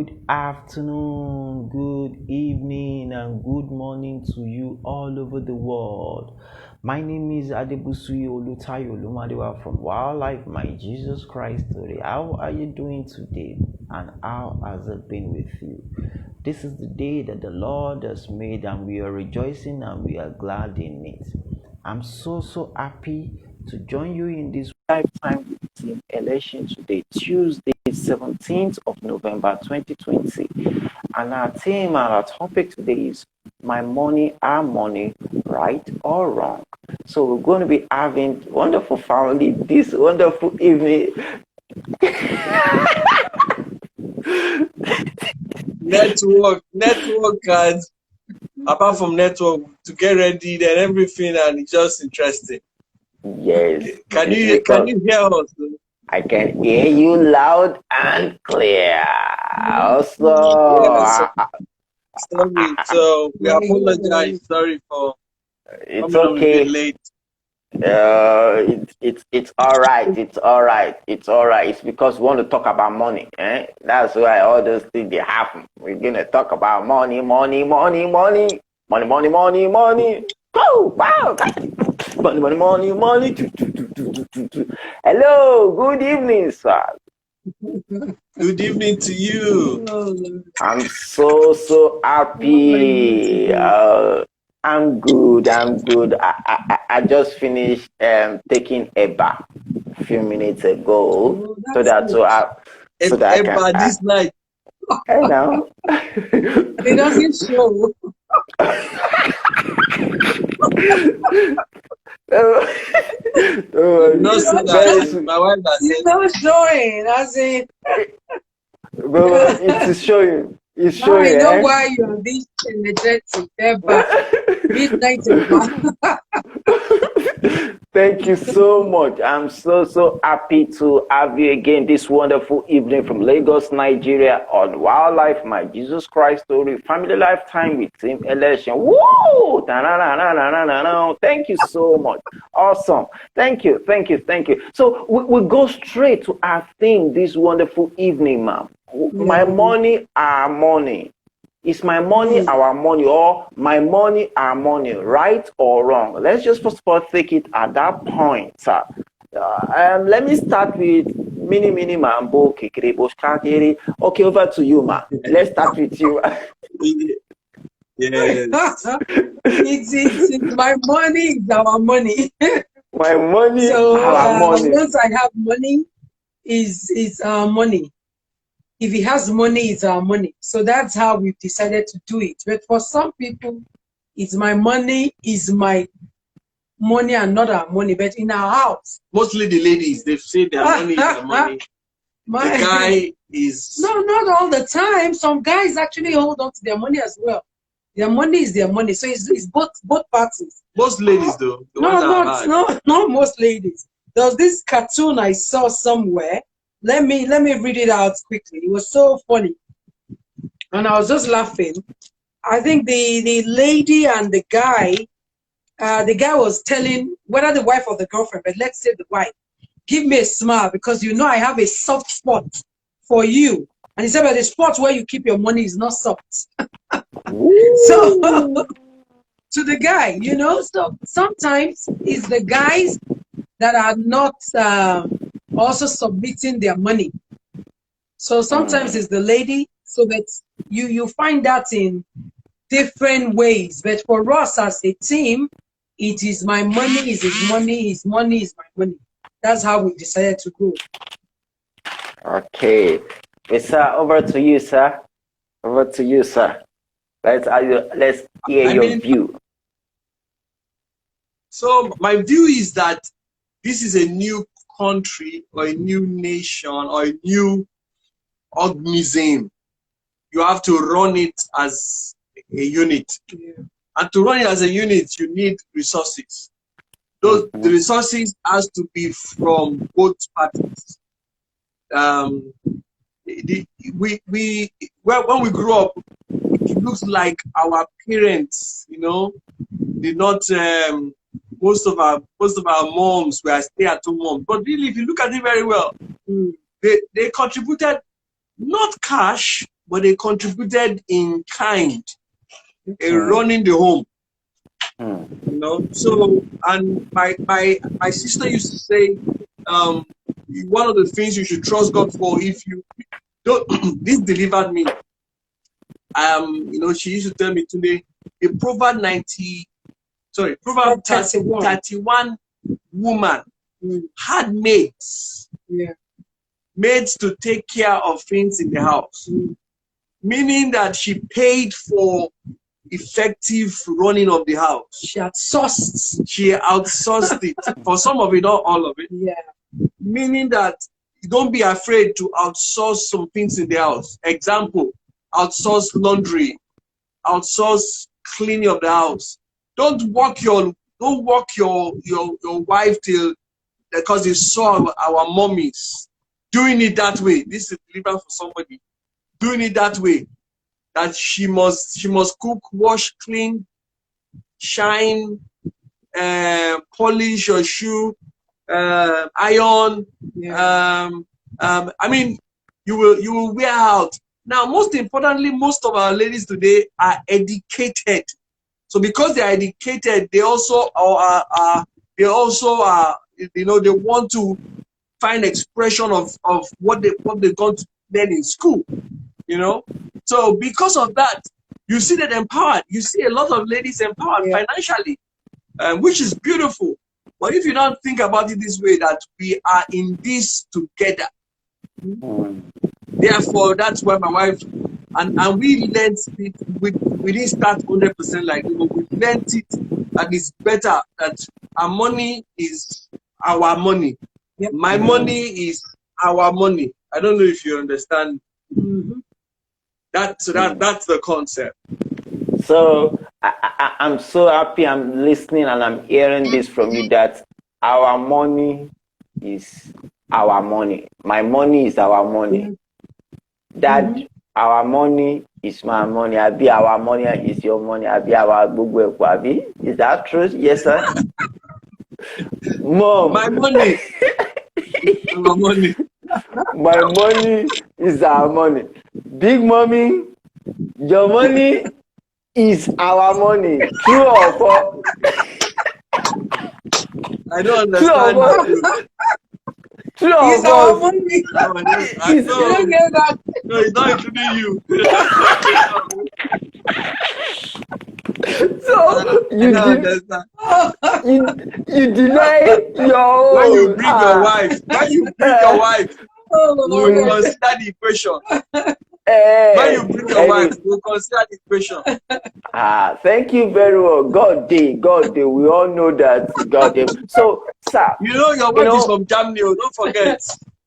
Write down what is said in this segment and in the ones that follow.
Good afternoon, good evening, and good morning to you all over the world. My name is Adebusuyi Olutayo Olumadewawas from Waohlife, my JesusChriststory. How are you doing today, and how has it been with you? This is the day that the Lord has made, and we are rejoicing and we are glad in it. I'm so happy to join you in this lifetime team election today, Tuesday, 17th of November 2020. And our theme and our topic today is my money, our money, right or wrong. So we're going to be having wonderful family this wonderful evening. network, and apart from network, to get ready and everything, and it's just interesting. Yes. Can you hear us? I can hear you loud and clear. Also, sorry. So we apologize. Sorry for it's coming okay. a bit late. It's all right. It's all right. It's all right. It's because we want to talk about money. That's why all those things they happen. We're gonna talk about money. Oh wow! Money. Hello. Good evening, sir. Good evening to you. I'm so happy. I'm good. I just finished taking a bath a few minutes ago, so that I can. This night. I know. It doesn't show. No, my wife has said. It's not showing. As in, Well, it is showing. It's showing. I know why you're this energetic. Midnight. Thank you so much. I'm so happy to have you again this wonderful evening from Lagos, Nigeria on Waohlife, my JesusChriststory Family Lifetime with Team Election. Woo! Thank you so much. Awesome. Thank you. So we go straight to our theme this wonderful evening, ma'am. My money, our money. Is my money our money, or my money our money, right or wrong? Let's just first of all take it at that point, sir. Let me start with mini mambo kikiri. Okay, over to you, ma. Let's start with you. Yes. It's my money is our money. My money, so, our money. Once I have money, is our money. If he has money, it's our money. So that's how we've decided to do it. But for some people, it's my money is my money and not our money. But in our house, mostly the ladies, they say their money is their money. The guy is... No, not all the time. Some guys actually hold on to their money as well. Their money is their money. So it's both parties. Most ladies, though. Not most ladies. There was this cartoon I saw somewhere. Let me read it out quickly. It was so funny, and I was just laughing. I think the lady and the guy was telling whether the wife or the girlfriend, but let's say the wife, give me a smile because you know I have a soft spot for you. And he said, but the spot where you keep your money is not soft. So to the guy, so sometimes it's the guys that are not also submitting their money. So sometimes it's the lady, so that you find that in different ways. But for us as a team, it is my money is his money, his money is my money. That's how we decided to go. Okay. Sir, over to you, sir. Let's hear your view. So my view is that this is a new country or a new nation or a new organism. You have to run it as a unit. And to run it as a unit, you need resources. The resources has to be from both parties. When we grew up, it looks like our parents, did not. Most of our moms were stay-at-home moms, but really, if you look at it very well, they contributed not cash but they contributed in kind, in running the home. You know, so, and my sister used to say, one of the things you should trust God for, if you don't, this delivered me. You know, she used to tell me today, a Proverb 31 woman had maids, maids to take care of things in the house, meaning that she paid for effective running of the house. She outsourced it. For some of it, not all of it. Yeah. Meaning that you don't be afraid to outsource some things in the house. Example, outsource laundry, outsource cleaning of the house. Don't walk your wife till, because they saw our mommies doing it that way. This is deliverance for somebody. Doing it that way. That she must cook, wash, clean, shine, polish your shoe, iron. Yeah. I mean, you will wear out. Now, most importantly, most of our ladies today are educated. So because they are educated, they also are, you know, they want to find expression of what they've gone to learn in school, you know. So because of that, you see that empowered. You see a lot of ladies empowered financially, which is beautiful. But if you don't think about it this way, that we are in this together. Therefore, that's why my wife, and we learned it, we didn't start 100% like it, but we learned it that it's better, that our money is our money. Yep. My money is our money. I don't know if you understand. That's the concept. So I'm so happy I'm listening and I'm hearing this from you, that our money is our money. My money is our money. That our money is my money. Abi, our money is your money. Abi, our Google Abi. Is that true? Yes, sir. Mom. My money. Our money. My money is our money. Big mommy, your money is our money. True or false? I don't understand. True or it's our money. You don't get that. No, it's not including you. So you deny your when you bring your wife. When you bring your wife, we'll consider the equation. When you bring your wife, we'll consider the equation. Thank you very well. God day. We all know that God day. So, sir, you know your wife is from Germany. Don't forget.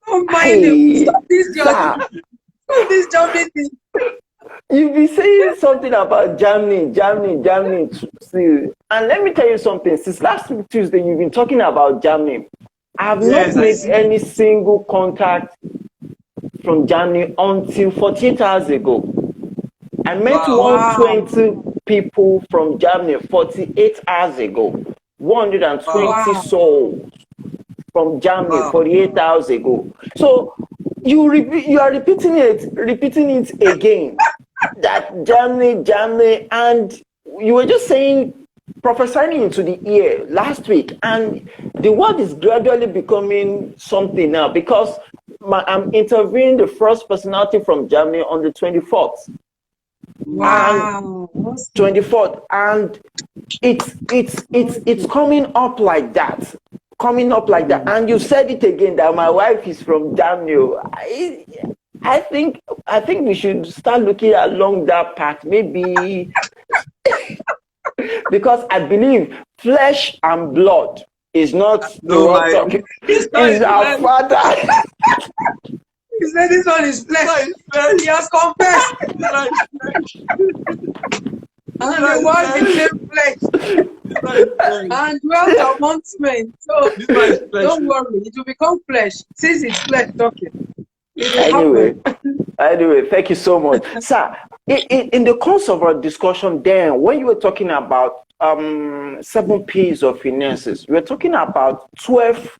Don't mind him. Stop this job. Stop this job. You be saying something about Germany. And let me tell you something. Since last week Tuesday, you've been talking about Germany. I have not made any single contact from Germany until 48 hours ago. I met 120 people from Germany 48 hours ago. 120 souls from Germany 48 hours ago. So you are repeating it again. That Germany, and you were just saying, prophesying into the ear last week, and the word is gradually becoming something now, because I'm interviewing the first personality from Germany on the 24th. Wow. And 24th, and it's coming up like that. And you said it again, that my wife is from Germany. I think we should start looking along that path, maybe. Because I believe flesh and blood is not the one talking. It's our Father. He said this one is flesh. He has confessed. And the word became flesh. And dwelt amongst men. So don't worry, it will become flesh. Since it's flesh talking. Anyway, thank you so much. Sir, in the course of our discussion then, when you were talking about 7 P's of finances, we were talking about 12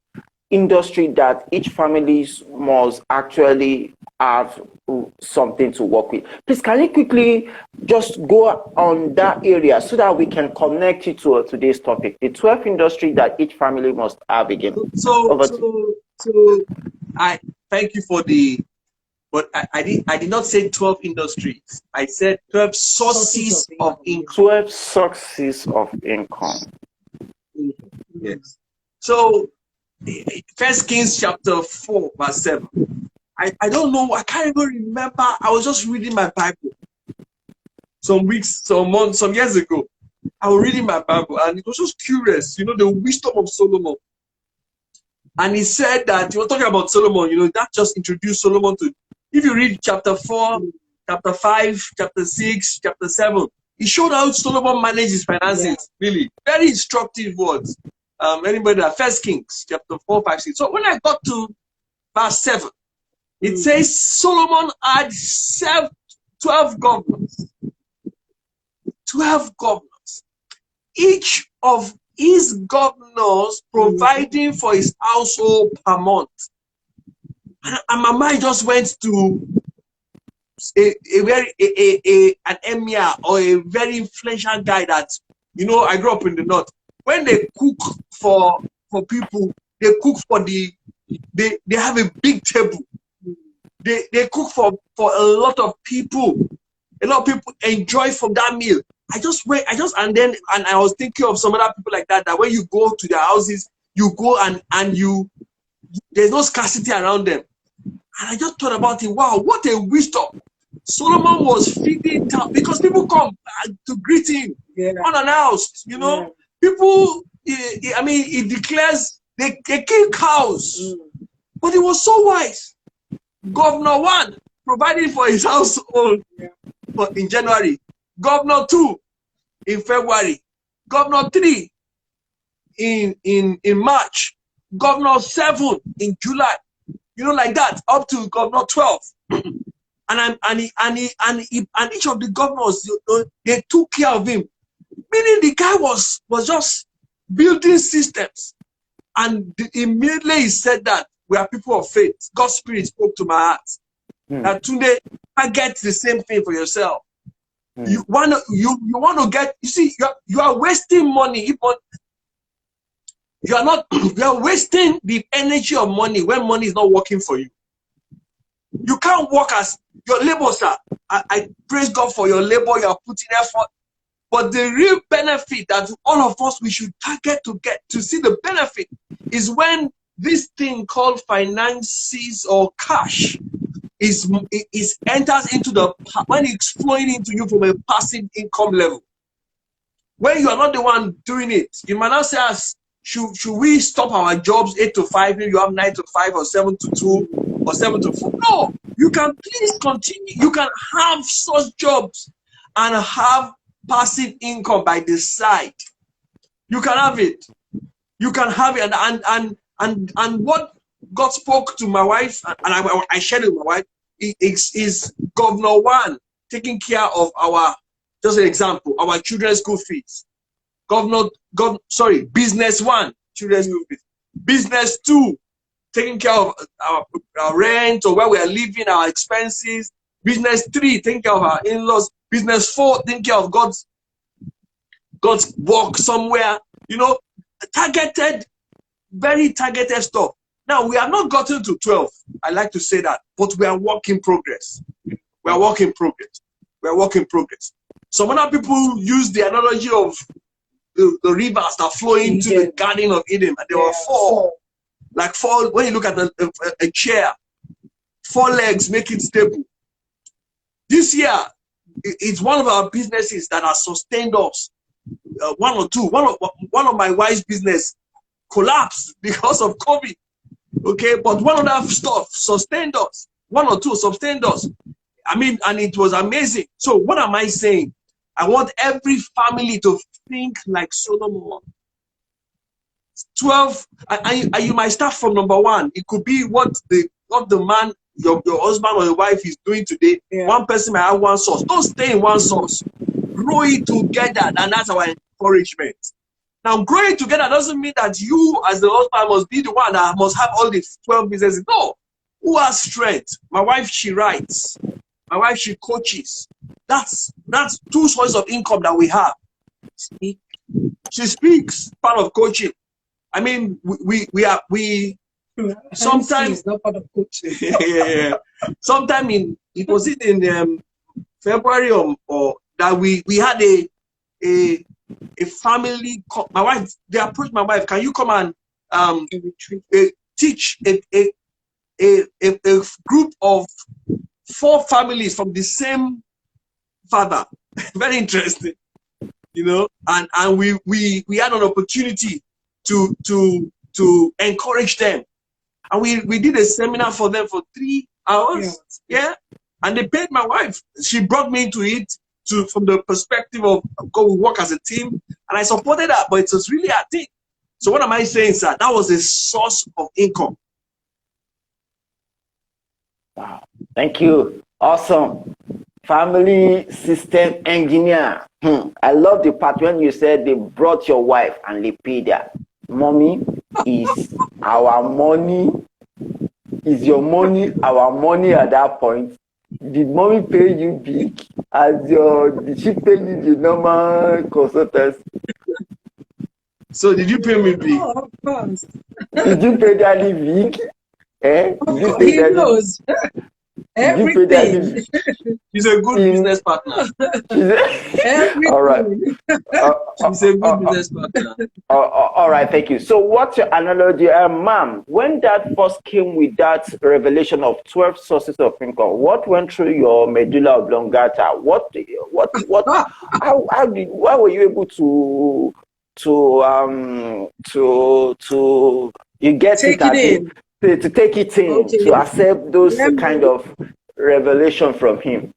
industry that each family must actually have something to work with. Please, can you quickly just go on that area so that we can connect it to today's topic, the 12 industry that each family must have again? So I thank you for the, but I did not say 12 industries. I said 12 sources of income. 12 sources of income. Yes. So, First Kings chapter 4, verse 7. I don't know, I can't even remember. I was just reading my Bible some weeks, some months, some years ago. I was reading my Bible and it was just curious, you know, the wisdom of Solomon. And he said that, you were talking about Solomon, you know, that just introduced Solomon to, if you read chapter 4, chapter 5, chapter 6, chapter 7, he showed how Solomon managed his finances, really. Very instructive words. Anybody that First Kings, chapter 4, 5, 6. So when I got to verse 7, it says Solomon had 12 governors. 12 governors. Each of his governors providing for his household per month. And my mind just went to an emir or a very influential guy that, you know, I grew up in the north. When they cook for people, they cook for they have a big table. They cook for a lot of people. A lot of people enjoy from that meal. I was thinking of some other people like that, that when you go to their houses, you go and there's no scarcity around them. And I just thought about it. Wow, what a wisdom. Solomon was feeding town because people come to greet him unannounced. You know, people, he declares they kill cows. But he was so wise. Governor 1 providing for his household in January. Governor 2 in February. Governor 3 in March. Governor 7 in July. You know, like that, up to Governor 12. And each of the governors, they took care of him. Meaning the guy was just building systems. And immediately he said that we are people of faith. God's spirit spoke to my heart. That Tunde, target the same thing for yourself. You want to get, you see, you are wasting money. You are wasting the energy of money when money is not working for you. You can't work as your labor, sir. I praise God for your labor, you are putting effort. But the real benefit that all of us we should target to see the benefit is when this thing called finances or cash is enters into when it's flowing into you from a passive income level. When you are not the one doing it, you might not say, should we stop our jobs 8 to 5? Maybe you have 9 to 5 or 7 to 2 or 7 to 4. No, you can please continue. You can have such jobs and have passive income by the side. You can have it. You can have it. And what God spoke to my wife, and I shared it with my wife, is Governor 1 taking care of just an example, our children's school fees. Business 1, children's school fees. Business 2, taking care of our rent or where we are living, our expenses. Business 3, taking care of our in-laws. Business 4, taking care of God's work somewhere. You know, very targeted stuff. Now, we have not gotten to 12. I like to say that, but we are work in progress. We are work in progress. We are work in progress. Some other people use the analogy of the rivers that flow into the Garden of Eden, and there were 4. Like 4, when you look at a chair, 4 legs make it stable. This year, it's one of our businesses that has sustained us. One or two. One of my wife's business collapsed because of COVID. Okay, but one of that stuff sustained us. 1 or 2 sustained us. I mean, and it was amazing. So what am I saying? I want every family to think like Solomon. 12, and you might start from number 1. It could be what the man, your husband or your wife is doing today. One person might have one source. Don't stay in one source. Grow it together, and that's our encouragement. Now, growing together doesn't mean that you, as the husband, must be the one that must have all the 12 businesses. No. Who has strength? My wife, she writes. My wife, she coaches. That's two sources of income that we have. She speaks, part of coaching. I mean, we sometimes not part of coaching. yeah. Sometime it was in February or that we had a family. My wife, they approached my wife. Can you come and teach a group of 4 families from the same father? Very interesting, you know. And we had an opportunity to encourage them, and we did a seminar for them for 3 hours. Yeah, and they paid my wife. She brought me into it from the perspective of go we work as a team, and I supported her, but it was really a thing. So what am I saying, sir? That was a source of income. Wow. Thank you. Awesome. Family system engineer. I love the part when you said they brought your wife and they paid her. Mommy is our money. Is your money our money at that point? Did mommy pay you big? Did she pay you the normal consultants? So did you pay me big? Oh, of course. Did you pay daddy big? Eh? Of course, he knows everything. He's a good business partner. All right. She's a good business partner. All right, thank you. So what's your analogy? Ma'am, when that first came with that revelation of 12 sources of income, what went through your medulla oblongata? Why were you able to you get take it in. To take it in, okay, to accept those kind of revelation from him?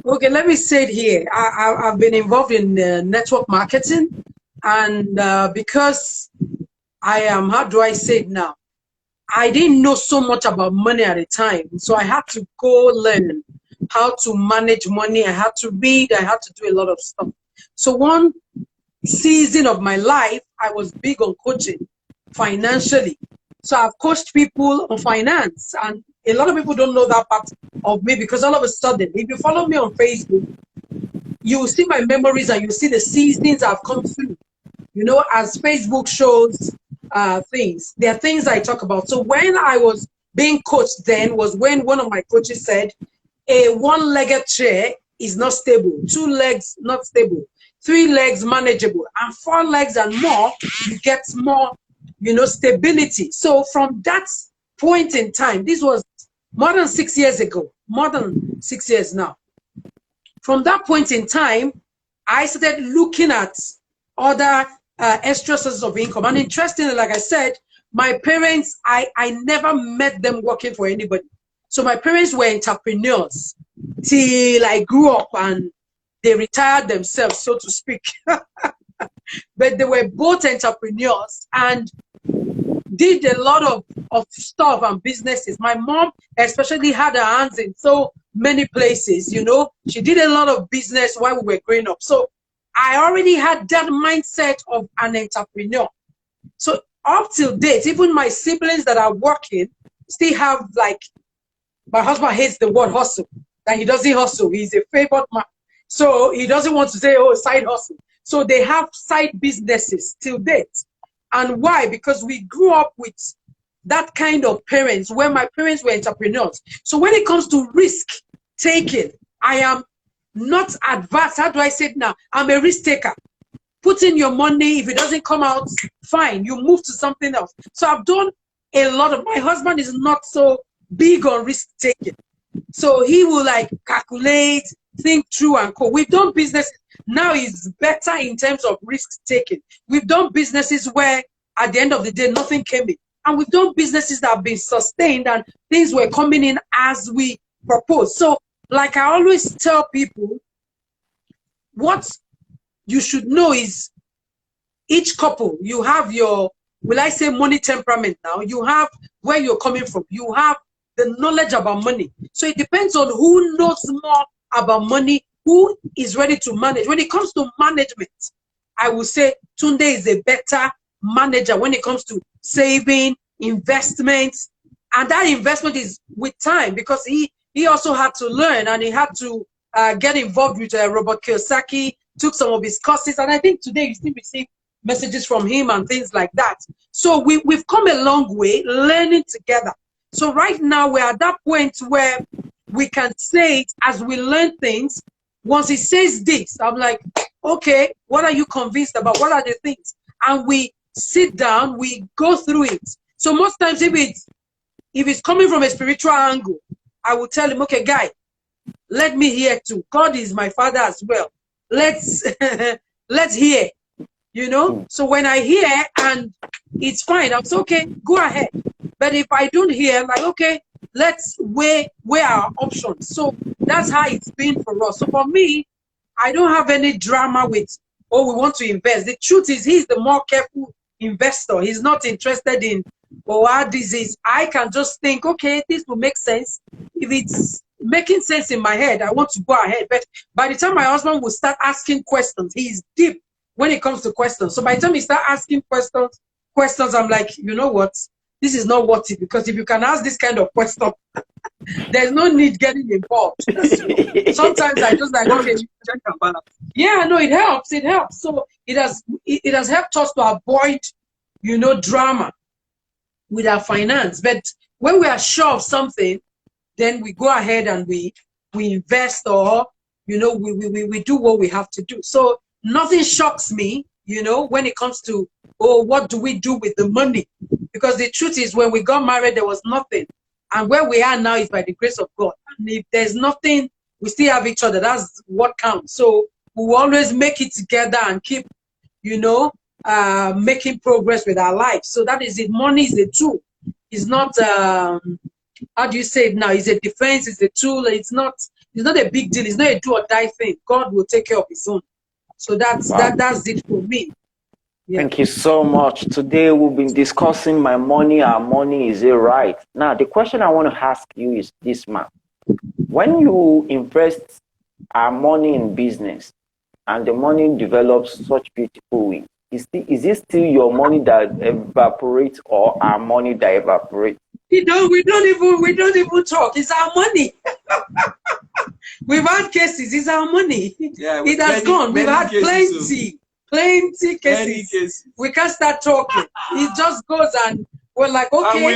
Okay, let me say it here. I've been involved in network marketing, and because I am, how do I say it now? I didn't know so much about money at the time, so I had to go learn how to manage money. I had to read, I had to do a lot of stuff. So one season of my life, I was big on coaching financially. So I've coached people on finance, and a lot of people don't know that part of me, because all of a sudden, if you follow me on Facebook, you will see my memories and you see the seasons I've come through. You know, as Facebook shows things, there are things I talk about. So when I was being coached then was when one of my coaches said, a one-legged chair is not stable, 2 legs not stable, 3 legs manageable, and 4 legs and more, you get more, you know, stability. So from that point in time, this was more than 6 years ago, more than 6 years now. From that point in time, I started looking at other extra sources of income. And interestingly, like I said, my parents, I never met them working for anybody. So my parents were entrepreneurs till I grew up and they retired themselves, so to speak. But they were both entrepreneurs and did a lot of stuff and businesses. My mom especially had her hands in so many places, you know. She did a lot of business while we were growing up. So I already had that mindset of an entrepreneur. So up till date, even my siblings that are working still have, like, my husband hates the word hustle, that he doesn't hustle. He's a favored man. So he doesn't want to say, oh, side hustle. So they have side businesses till date. And why? Because we grew up with that kind of parents, where my parents were entrepreneurs. So when it comes to risk taking, I am not adverse. How do I say it now? I'm a risk taker. Put in your money. If it doesn't come out, fine. You move to something else. So I've done a lot of, my husband is not so big on risk taking. So he will like calculate, think through and co. We've done business. Now is better in terms of risk taking. We've done businesses where at the end of the day, nothing came in. And we've done businesses that have been sustained and things were coming in as we proposed. So like I always tell people, what you should know is each couple, you have your, will I say money temperament now, you have where you're coming from, you have the knowledge about money. So it depends on who knows more about money, who is ready to manage. When it comes to management, I will say Tunde is a better manager when it comes to saving, investments, and that investment is with time, because he also had to learn, and he had to get involved with Robert Kiyosaki, took some of his courses, and I think today you still receive messages from him and things like that. So we've come a long way learning together. So right now we're at that point where we can say it as we learn things. Once he says this, I'm like, okay, what are you convinced about? What are the things? And we sit down, we go through it. So most times if it's coming from a spiritual angle, I will tell him, okay, guy, let me hear too. God is my father as well. Let's let's hear. You know, so when I hear and it's fine, I'm so okay, go ahead. But if I don't hear, like, okay, let's weigh our options. So that's how it's been for us. So for me, I don't have any drama with, oh, we want to invest. The truth is, he's the more careful investor. He's not interested in, oh, how this is. I can just think, okay, this will make sense. If it's making sense in my head, I want to go ahead. But by the time my husband will start asking questions, he's deep when it comes to questions. So by the time he start asking questions, I'm like, you know what? This is not worth it, because if you can ask this kind of question, there's no need getting involved. So sometimes I just like, okay, check and balance. Yeah, no, it helps. It helps. So it has helped us to avoid, you know, drama with our finance. But when we are sure of something, then we go ahead and we invest, or, you know, we do what we have to do. So nothing shocks me, you know, when it comes to, oh, what do we do with the money? Because the truth is, when we got married, there was nothing. And where we are now is by the grace of God. And if there's nothing, we still have each other. That's what counts. So we will always make it together and keep, you know, making progress with our life. So that is it. Money is a tool. It's not, how do you say it now? It's a defense, it's a tool. It's not a big deal. It's not a do or die thing. God will take care of his own. So that's it for me. Yeah. Thank you so much. Today we've been discussing my money, our money, is it right? Now, the question I want to ask you is this, man. When you invest our money in business and the money develops such beautiful way, is it still your money that evaporates or our money that evaporates? We don't even talk. It's our money. We've had cases. It's our money. Yeah, it has gone. We've had plenty cases. We can't start talking. It just goes, and we're like, okay, and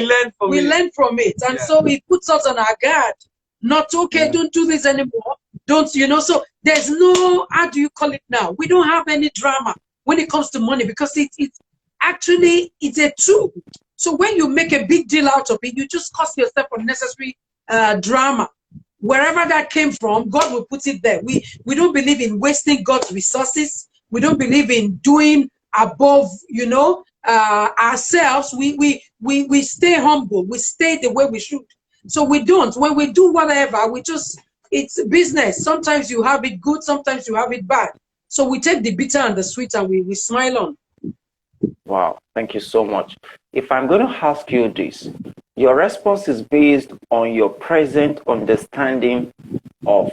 we learn from it. And so it puts us on our guard. Not okay, don't do this anymore. Don't, you know, so there's no, how do you call it now? We don't have any drama when it comes to money, because it's actually a tool. So when you make a big deal out of it, you just cost yourself unnecessary drama. Wherever that came from, God will put it there. We don't believe in wasting God's resources. We don't believe in doing above, you know, ourselves. We stay humble. We stay the way we should. So we don't. When we do whatever, it's business. Sometimes you have it good, sometimes you have it bad. So we take the bitter and the sweet, and we smile on. Wow, thank you so much. If I'm going to ask you this, your response is based on your present understanding of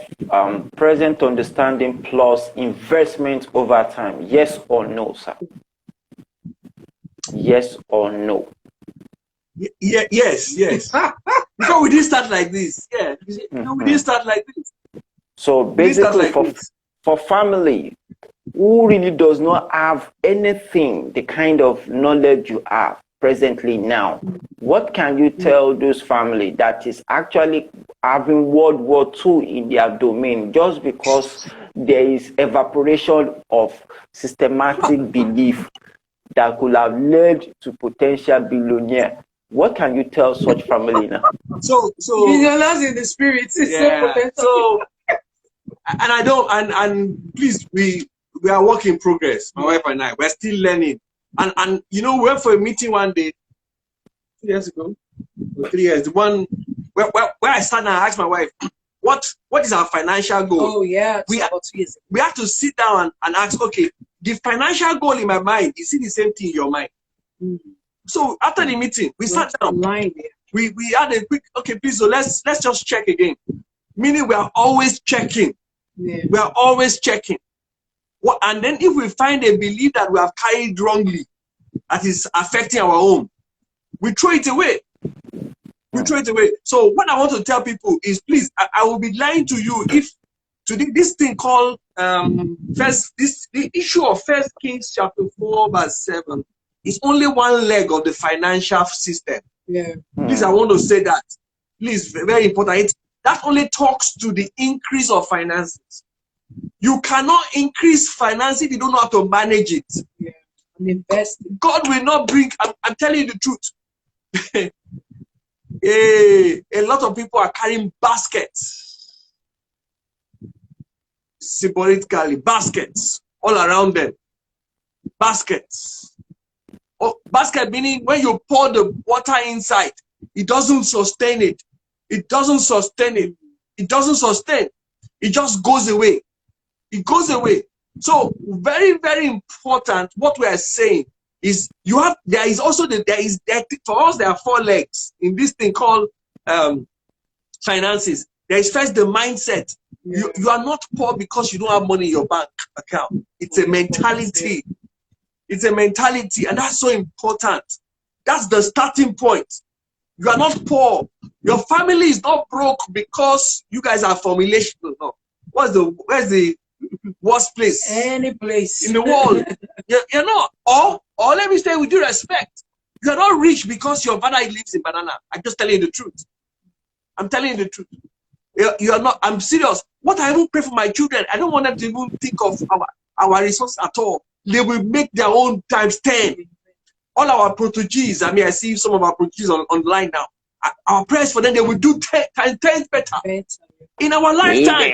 plus investment over time. Yes or no, sir? Yes or no? Yeah, yes. Because we didn't start like this. Yeah, no, we didn't start like this. So basically, for family who really does not have anything, the kind of knowledge you have presently now, what can you tell those family that is actually having World War II in their domain, just because there is evaporation of systematic belief that could have led to potential billionaire? What can you tell such family now? So millionaires in the spirit. And please, we are work in progress. My wife and I, we're still learning. And you know, we went for a meeting one day 2 years ago, or 3 years. The one where I sat and I asked my wife, what is our financial goal? Oh yeah, we have to sit down and ask, okay, the financial goal in my mind, is it the same thing in your mind? Mm-hmm. So after the meeting, we sat down. We had a quick, okay, please, so let's just check again. Meaning we are always checking. Yeah. We are always checking. And then if we find a belief that we have carried wrongly, that is affecting our own, we throw it away. We throw it away. So what I want to tell people is, please, I will be lying to you if today this thing called the issue of 1 Kings chapter 4 verse 7 is only one leg of the financial system. Yeah. Please, I want to say that. Please, very important. That only talks to the increase of finances. You cannot increase finance if you don't know how to manage it. Yeah. And invest. God will not bring. I'm telling you the truth. A lot of people are carrying baskets, symbolically, baskets all around them. Baskets. Oh, basket meaning when you pour the water inside, it doesn't sustain it. It doesn't sustain it. It doesn't sustain. It just goes away. It goes away. So very, very important. What we are saying is there is also for us there are 4 legs in this thing called finances. There is first the mindset. Yeah. You are not poor because you don't have money in your bank account. It's a mentality. It's a mentality, and that's so important. That's the starting point. You are not poor. Your family is not broke because you guys are formulation. No. Where's the worst place? Any place in the world. You're not. Or let me say with due respect, you're not rich because your father lives in Banana. I'm just telling you the truth. I'm telling you the truth. You're not. I'm serious. What I even pray for my children, I don't want them to even think of our resources at all. They will make their own times 10. All our proteges, I mean, I see some of our proteges online now. Our prayers for them, they will do 10 times better in our lifetime.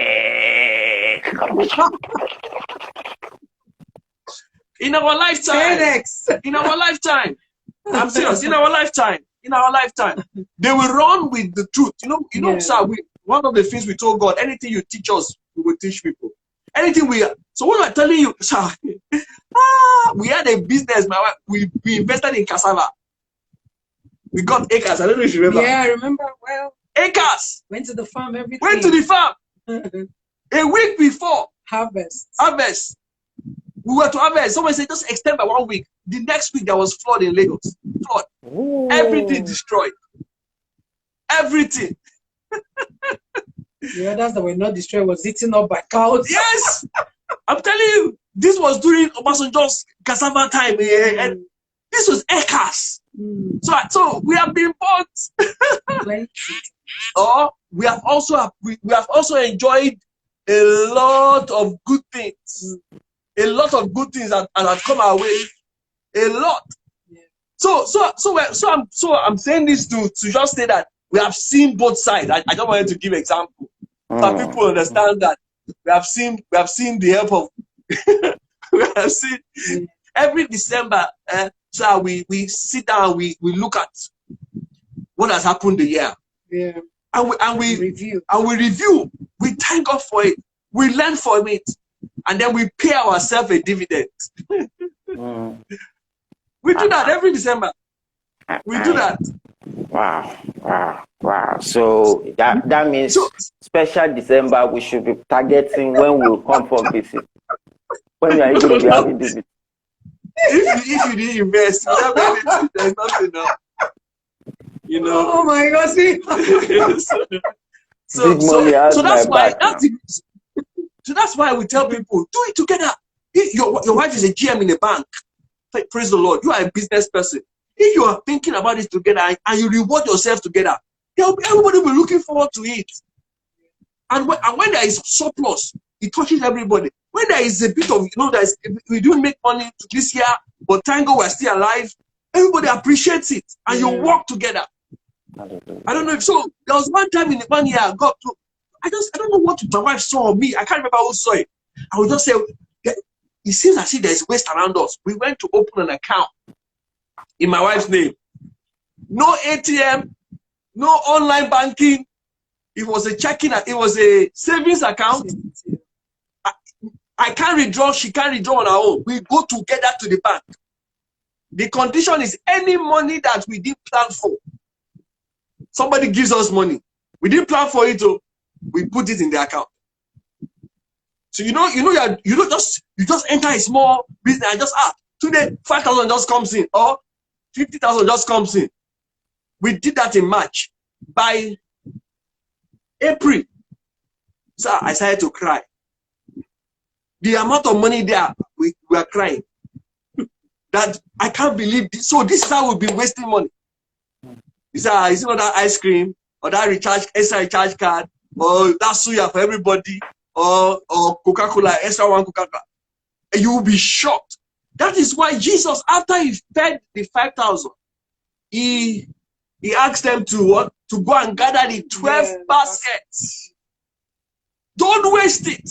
In our lifetime. In our lifetime. I'm serious. In our lifetime. In our lifetime. They will run with the truth. You know, sir, one of the things we told God, anything you teach us, we will teach people. Anything so what I'm telling you, sir, we had a business, my wife, we invested in cassava. We got acres. I don't know if you remember. Yeah, I remember well. Acres. Went to the farm every day. Went to the farm. A week before. Harvest. We were to harvest. Someone said just extend by 1 week. The next week there was flood in Lagos. Flood. Ooh. Everything destroyed. Everything. The others that were not destroyed was eaten up by cows. Yes! I'm telling you, this was during Obasanjo's cassava time. And this was acres. So we have been bought. We have also enjoyed a lot of good things. A lot of good things that have come our way. A lot. Yeah. So I'm saying this to just say that we have seen both sides. I don't want to give example. But people understand that we have seen the help of we have seen every December. So we sit down, we look at what has happened the year. Yeah. And we review. We thank God for it. We learn from it. And then we pay ourselves a dividend. We do that every December. We do that. Wow. So that means special December we should be targeting when we'll come for visit. When you are going to be having visit. If you didn't invest, there's nothing else. You know. Oh my God! See? so that's why we tell people, do it together. Your wife is a GM in a bank. Praise the Lord. You are a business person. If you are thinking about it together and you reward yourself together, everybody will be looking forward to it. And when there is surplus, it touches everybody. When there is a bit of, we didn't make money this year, but thank God we're still alive, everybody appreciates it. And you work together. I don't know if so. There was one time in 1 year, I don't know what my wife saw on me. I can't remember who saw it. I would just say, it seems as if there's waste around us. We went to open an account in my wife's name. No ATM, no online banking. It was a savings account. I can't withdraw, she can't withdraw on her own. We go together to the bank. The condition is any money that we didn't plan for. Somebody gives us money. We didn't plan for it, so we put it in the account. So you don't just enter a small business and just today 5,000 just comes in or 50,000 just comes in. We did that in March. By April, so I started to cry. The amount of money there, we are crying. That I can't believe this. So this is how we've been wasting money. Is it not that ice cream or that extra recharge card or that suya for everybody or Coca-Cola, extra one Coca-Cola? And you will be shocked. That is why Jesus, after he fed the 5,000, he asked them to what? To go and gather the 12 baskets. Don't waste it.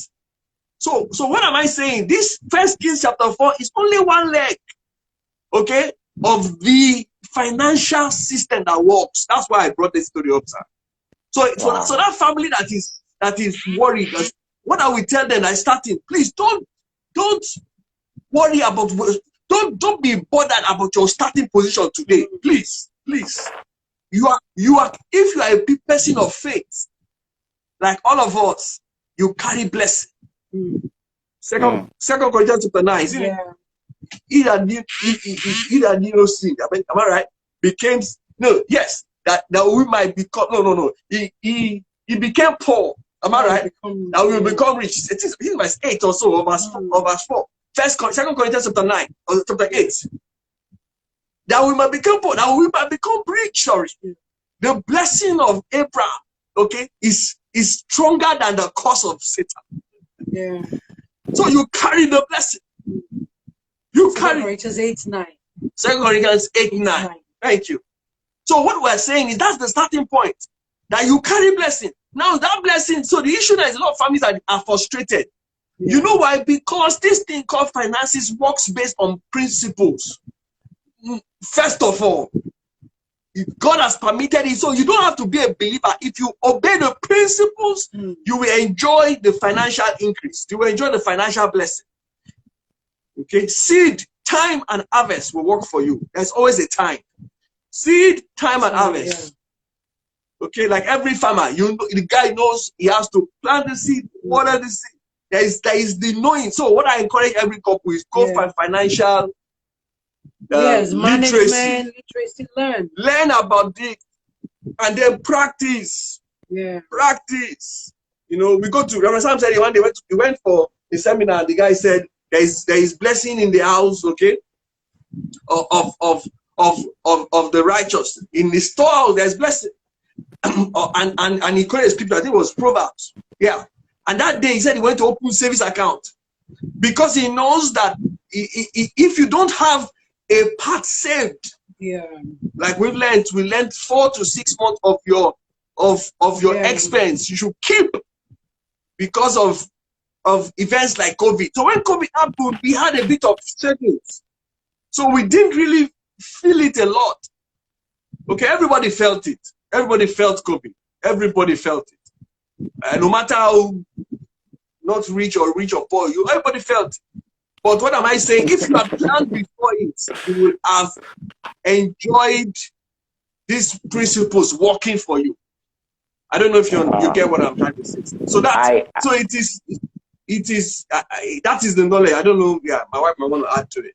So what am I saying? This 1 Kings chapter 4 is only one leg, okay, of the financial system that works. That's why I brought this story up, sir. So that family that is worried, what I will tell them is starting, please don't worry about, don't be bothered about your starting position today. Please. You are if you are a big person of faith, like all of us, you carry blessing. Second Corinthians chapter 9. He that knew no sin, am I right? That we might become he became poor. Am I right? That we will become rich. It is verse 8 or so, or verse 4. Second Corinthians chapter 9 or chapter 8. That we might become poor, that we might become rich. Sorry. The blessing of Abraham, okay, is stronger than the curse of Satan. Yeah. So you carry the blessing. You carry Corinthians 8:9. 2 Corinthians 8:9. Thank you. So what we're saying is that's the starting point. That you carry blessing. Now that blessing, so the issue is a lot of families are frustrated. Yeah. You know why? Because this thing called finances works based on principles. First of all, God has permitted it, so you don't have to be a believer. If you obey the principles, you will enjoy the financial increase. You will enjoy the financial blessing. Okay, seed, time, and harvest will work for you. There's always a time. Seed, time, and harvest. Yeah. Okay, like every farmer, the guy knows he has to plant the seed, water the seed. There is the knowing. So what I encourage every couple is go for financial literacy, learn about it, and then practice. Yeah, practice. We go to Reverend Sam said one day we went for a seminar. The guy said there is blessing in the house, okay, of the righteous. In the storehouse there's blessing, and he quoted scripture. I think it was Proverbs. Yeah, and that day he said he went to open savings account because he knows that if you don't have a part saved, like we learned 4 to 6 months of your expense you should keep because of events like COVID. So when COVID happened, we had a bit of savings, so we didn't really feel it a lot. Okay, everybody felt it. Everybody felt COVID. Everybody felt it. No matter how not rich or poor, everybody felt it. But what am I saying? If you had planned before it, you would have enjoyed these principles working for you. I don't know if you get what I'm trying to say. So it is that is the knowledge. I don't know. Yeah, my wife might want to add to it.